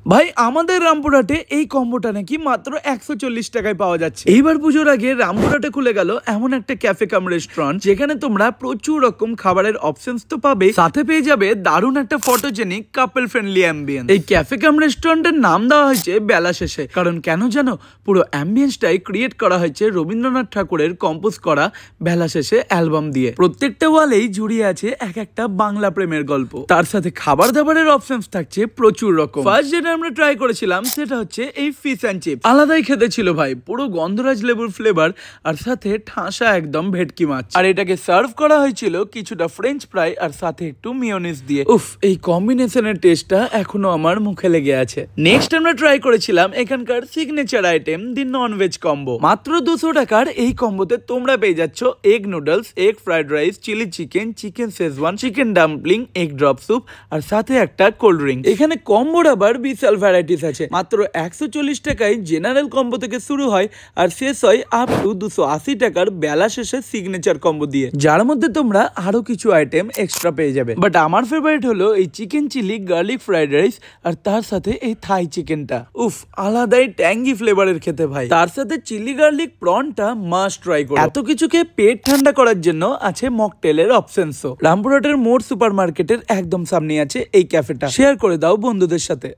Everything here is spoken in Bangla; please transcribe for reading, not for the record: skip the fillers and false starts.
ভাই আমাদের রামপুরহাটে এই কম্বোটা নাকি মাত্র 140 টাকায় পাওয়া যাচ্ছে। এইবার পুজোর আগে রামপুরহাটে খুলে গেল এমন একটা ক্যাফে কাম রেস্টুরেন্ট যেখানে তোমরা প্রচুর রকম খাবারের অপশনস তো পাবে, সাথে পেয়ে যাবে দারুণ একটা ফটোজেনিক কাপল ফ্রেন্ডলি অ্যাম্বিয়েন্স। এই ক্যাফে কাম রেস্টুরেন্টের নাম দেওয়া হয়েছে বেলা শেষে, কারণ কেন জানো, পুরো অ্যাম্বিয়েন্সটাই ক্রিয়েট করা হয়েছে রবীন্দ্রনাথ ঠাকুরের কম্পোজ করা বেলা শেষে অ্যালবাম দিয়ে। প্রত্যেকটা ওয়ালেই জুড়িয়ে আছে এক একটা বাংলা প্রেমের গল্প, তার সাথে খাবার দাবারের অপশনস থাকছে প্রচুর রকম। ফার্স্ট যেটা আমরা ট্রাই করেছিলাম সেটা হচ্ছে এই ফিশ অ্যান্ড চিপস। আলাদাই খেতে ছিল ভাই, পুরো গন্ধরাজ লেবুর ফ্লেভার আর সাথে ঠাসা একদম ভেটকি মাছ। আর এটাকে সার্ভ করা হয়েছিল কিছুটা ফ্রেঞ্চ ফ্রাই আর সাথে একটু মিয়োনিজ দিয়ে। উফ, এই কম্বিনেশনের টেস্টটা এখনো আমার মুখে লেগে আছে। নেক্সট আমরা ট্রাই করেছিলাম এখানকার signature item the non veg combo. মাত্র 200 টাকার এই কম্বোতে তোমরা পেয়ে যাচ্ছ egg noodles, egg fried rice, chilli chicken, chicken schezwan, chicken dumpling, egg drop soup আর সাথে একটা কোল্ড ড্রিঙ্ক। এখানে কম্বোর আবার বিশাল ভ্যারাইটিস আছে। মাত্র 140 টাকায় জেনারেল কম্বো থেকে শুরু হয় আর শেষ হয় আপ টু 280 টাকার বেলা শেষে সিগনেচার কম্বো দিয়ে, যার মধ্যে তোমরা আরো কিছু আইটেম এক্সট্রা পেয়ে যাবে। বাট আমার ফেভারিট হলো এই chicken chilli garlic fried rice আর তার সাথে এই থাই চিকেনটা। উফ, আলাদাই ট্যাঙ্গি ফ্লেভারের খেতে ভাই। তার সাথে চিলি গার্লিক প্রনটা মাস্ট ট্রাই করো। এত কিছুকে পেট ঠান্ডা করার জন্য আছে মকটেলের অপশনসও। রামপুরহাটের মোড় সুপার মার্কেটের একদম সামনে আছে এই ক্যাফেটা। শেয়ার করে দাও বন্ধুদের সাথে।